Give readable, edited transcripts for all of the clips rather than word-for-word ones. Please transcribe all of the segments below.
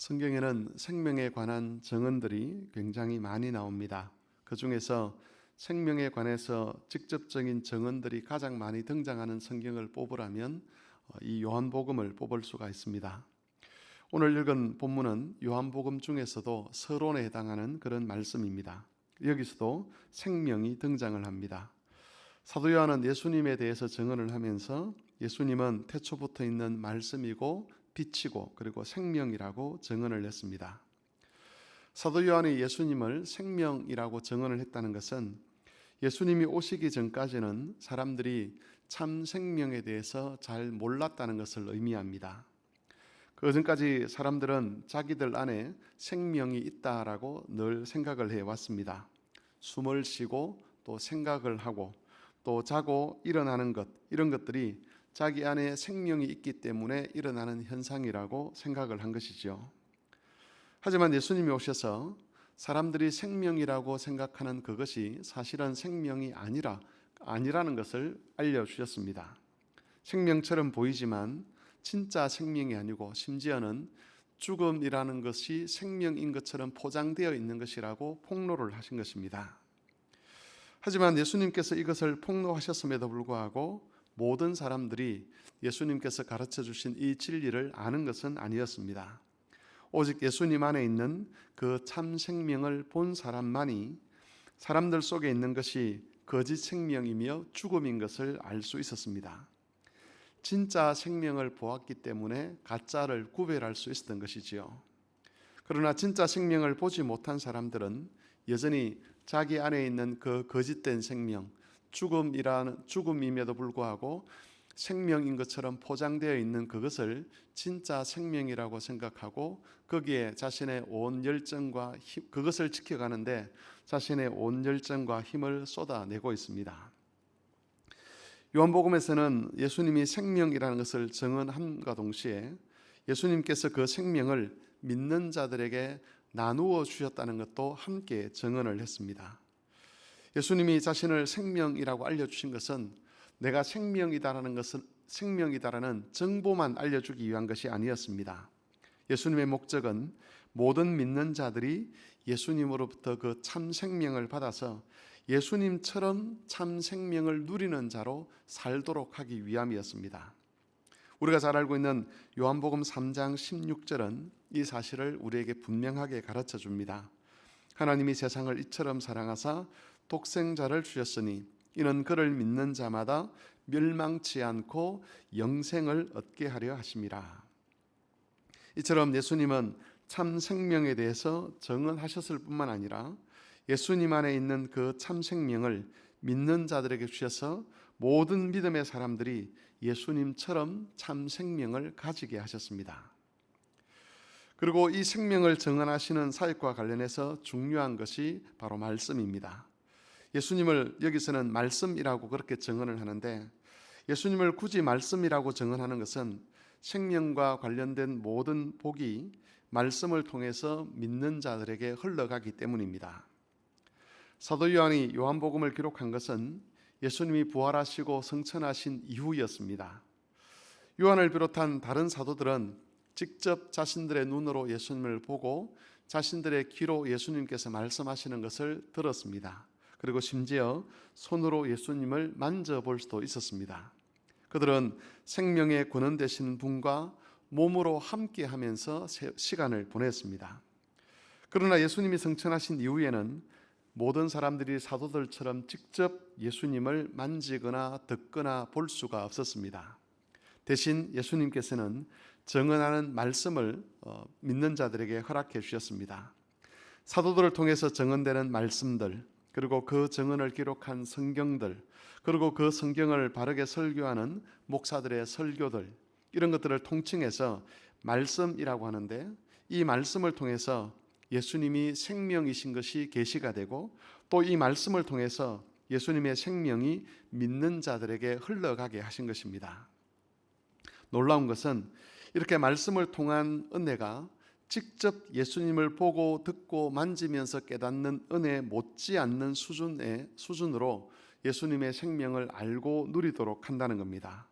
성경에는 생명에 관한 증언들이 굉장히 많이 나옵니다. 그 중에서 생명에 관해서 직접적인 증언들이 가장 많이 등장하는 성경을 뽑으라면 이 요한복음을 뽑을 수가 있습니다. 오늘 읽은 본문은 요한복음 중에서도 서론에 해당하는 그런 말씀입니다. 여기서도 생명이 등장을 합니다. 사도 요한은 예수님에 대해서 증언을 하면서 예수님은 태초부터 있는 말씀이고 빛이고 그리고 생명이라고 증언을 했습니다. 사도 요한이 예수님을 생명이라고 증언을 했다는 것은 예수님이 오시기 전까지는 사람들이 참 생명에 대해서 잘 몰랐다는 것을 의미합니다. 그 전까지 사람들은 자기들 안에 생명이 있다라고 늘 생각을 해왔습니다. 숨을 쉬고 또 생각을 하고 또 자고 일어나는 것, 이런 것들이 자기 안에 생명이 있기 때문에 일어나는 현상이라고 생각을 한 것이죠. 하지만 예수님이 오셔서 사람들이 생명이라고 생각하는 그것이 사실은 생명이 아니라는 것을 알려주셨습니다. 생명처럼 보이지만 진짜 생명이 아니고 심지어는 죽음이라는 것이 생명인 것처럼 포장되어 있는 것이라고 폭로를 하신 것입니다. 하지만 예수님께서 이것을 폭로하셨음에도 불구하고 모든 사람들이 예수님께서 가르쳐 주신 이 진리를 아는 것은 아니었습니다. 오직 예수님 안에 있는 그 참 생명을 본 사람만이 사람들 속에 있는 것이 거짓 생명이며 죽음인 것을 알 수 있었습니다. 진짜 생명을 보았기 때문에 가짜를 구별할 수 있었던 것이지요. 그러나 진짜 생명을 보지 못한 사람들은 여전히 자기 안에 있는 그 거짓된 생명, 죽음임에도 불구하고 생명인 것처럼 포장되어 있는 그것을 진짜 생명이라고 생각하고 거기에 자신의 온 열정과 그것을 지켜가는데 자신의 온 열정과 힘을 쏟아내고 있습니다. 요한복음에서는 예수님이 생명이라는 것을 증언함과 동시에 예수님께서 그 생명을 믿는 자들에게 나누어 주셨다는 것도 함께 증언을 했습니다. 예수님이 자신을 생명이라고 알려주신 것은 내가 생명이다라는 정보만 알려주기 위한 것이 아니었습니다. 예수님의 목적은 모든 믿는 자들이 예수님으로부터 그 참 생명을 받아서 예수님처럼 참 생명을 누리는 자로 살도록 하기 위함이었습니다. 우리가 잘 알고 있는 요한복음 3장 16절은 이 사실을 우리에게 분명하게 가르쳐 줍니다. 하나님이 세상을 이처럼 사랑하사 독생자를 주셨으니 이는 그를 믿는 자마다 멸망치 않고 영생을 얻게 하려 하심이라. 이처럼 예수님은 참 생명에 대해서 증언하셨을 뿐만 아니라 예수님 안에 있는 그 참 생명을 믿는 자들에게 주셔서 모든 믿음의 사람들이 예수님처럼 참 생명을 가지게 하셨습니다. 그리고 이 생명을 증언하시는 사역과 관련해서 중요한 것이 바로 말씀입니다. 예수님을 여기서는 말씀이라고 그렇게 증언을 하는데 예수님을 굳이 말씀이라고 증언하는 것은 생명과 관련된 모든 복이 말씀을 통해서 믿는 자들에게 흘러가기 때문입니다. 사도 요한이 요한복음을 기록한 것은 예수님이 부활하시고 승천하신 이후였습니다. 요한을 비롯한 다른 사도들은 직접 자신들의 눈으로 예수님을 보고 자신들의 귀로 예수님께서 말씀하시는 것을 들었습니다. 그리고 심지어 손으로 예수님을 만져볼 수도 있었습니다. 그들은 생명의 근원 되신 분과 몸으로 함께 하면서 시간을 보냈습니다. 그러나 예수님이 승천하신 이후에는 모든 사람들이 사도들처럼 직접 예수님을 만지거나 듣거나 볼 수가 없었습니다. 대신 예수님께서는 증언하는 말씀을 믿는 자들에게 허락해 주셨습니다. 사도들을 통해서 증언되는 말씀들, 그리고 그 증언을 기록한 성경들, 그리고 그 성경을 바르게 설교하는 목사들의 설교들, 이런 것들을 통칭해서 말씀이라고 하는데 이 말씀을 통해서 예수님이 생명이신 것이 계시가 되고 또 이 말씀을 통해서 예수님의 생명이 믿는 자들에게 흘러가게 하신 것입니다. 놀라운 것은 이렇게 말씀을 통한 은혜가 직접 예수님을 보고 듣고 만지면서 깨닫는 은혜 못지않는 수준으로 예수님의 생명을 알고 누리도록 한다는 겁니다.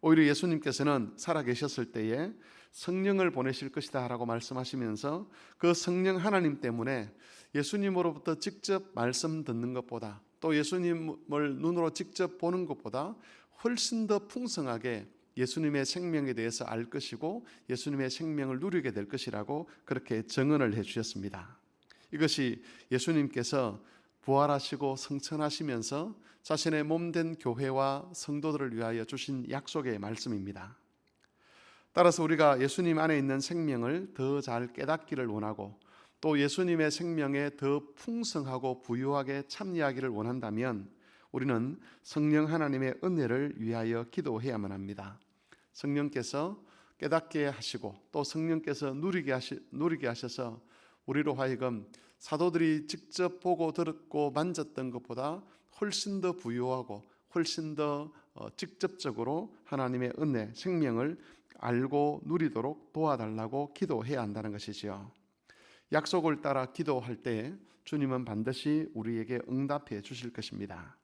오히려 예수님께서는 살아계셨을 때에 성령을 보내실 것이다 라고 말씀하시면서 그 성령 하나님 때문에 예수님으로부터 직접 말씀 듣는 것보다 또 예수님을 눈으로 직접 보는 것보다 훨씬 더 풍성하게 예수님의 생명에 대해서 알 것이고 예수님의 생명을 누리게 될 것이라고 그렇게 증언을 해 주셨습니다. 이것이 예수님께서 부활하시고 성천하시면서 자신의 몸된 교회와 성도들을 위하여 주신 약속의 말씀입니다. 따라서 우리가 예수님 안에 있는 생명을 더 잘 깨닫기를 원하고 또 예수님의 생명에 더 풍성하고 부유하게 참여하기를 원한다면 우리는 성령 하나님의 은혜를 위하여 기도해야만 합니다. 성령께서 깨닫게 하시고 또 성령께서 누리게 하셔서 우리로 하여금 사도들이 직접 보고 들었고 만졌던 것보다 훨씬 더 부유하고 훨씬 더 직접적으로 하나님의 은혜, 생명을 알고 누리도록 도와달라고 기도해야 한다는 것이지요. 약속을 따라 기도할 때 주님은 반드시 우리에게 응답해 주실 것입니다.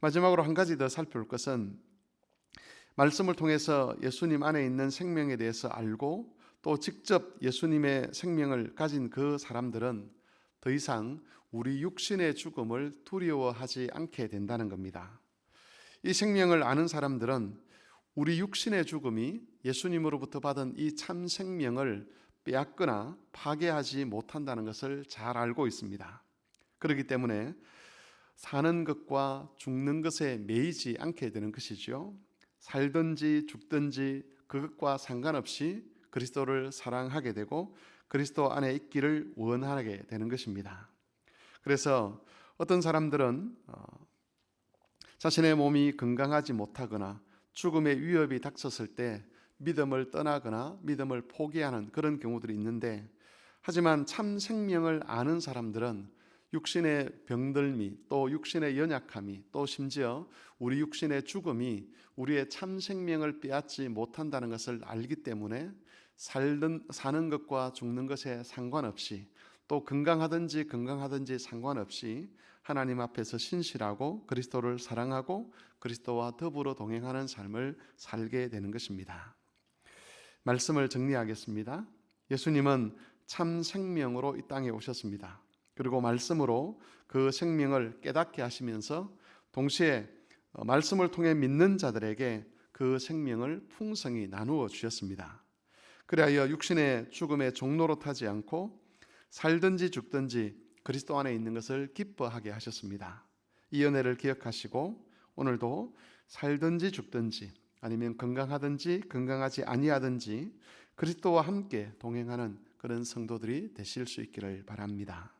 마지막으로 한 가지 더 살펴볼 것은 말씀을 통해서 예수님 안에 있는 생명에 대해서 알고 또 직접 예수님의 생명을 가진 그 사람들은 더 이상 우리 육신의 죽음을 두려워하지 않게 된다는 겁니다. 이 생명을 아는 사람들은 우리 육신의 죽음이 예수님으로부터 받은 이 참 생명을 빼앗거나 파괴하지 못한다는 것을 잘 알고 있습니다. 그렇기 때문에 사는 것과 죽는 것에 매이지 않게 되는 것이죠. 살든지 죽든지 그것과 상관없이 그리스도를 사랑하게 되고 그리스도 안에 있기를 원하게 되는 것입니다. 그래서 어떤 사람들은 자신의 몸이 건강하지 못하거나 죽음의 위협이 닥쳤을 때 믿음을 떠나거나 믿음을 포기하는 그런 경우들이 있는데, 하지만 참 생명을 아는 사람들은 육신의 병들미 또 육신의 연약함이 또 심지어 우리 육신의 죽음이 우리의 참 생명을 빼앗지 못한다는 것을 알기 때문에 사는 것과 죽는 것에 상관없이 또 건강하든지 상관없이 하나님 앞에서 신실하고 그리스도를 사랑하고 그리스도와 더불어 동행하는 삶을 살게 되는 것입니다. 말씀을 정리하겠습니다. 예수님은 참 생명으로 이 땅에 오셨습니다. 그리고 말씀으로 그 생명을 깨닫게 하시면서 동시에 말씀을 통해 믿는 자들에게 그 생명을 풍성히 나누어 주셨습니다. 그리하여 육신의 죽음의 종로로 타지 않고 살든지 죽든지 그리스도 안에 있는 것을 기뻐하게 하셨습니다. 이 은혜를 기억하시고 오늘도 살든지 죽든지 아니면 건강하든지 건강하지 아니하든지 그리스도와 함께 동행하는 그런 성도들이 되실 수 있기를 바랍니다.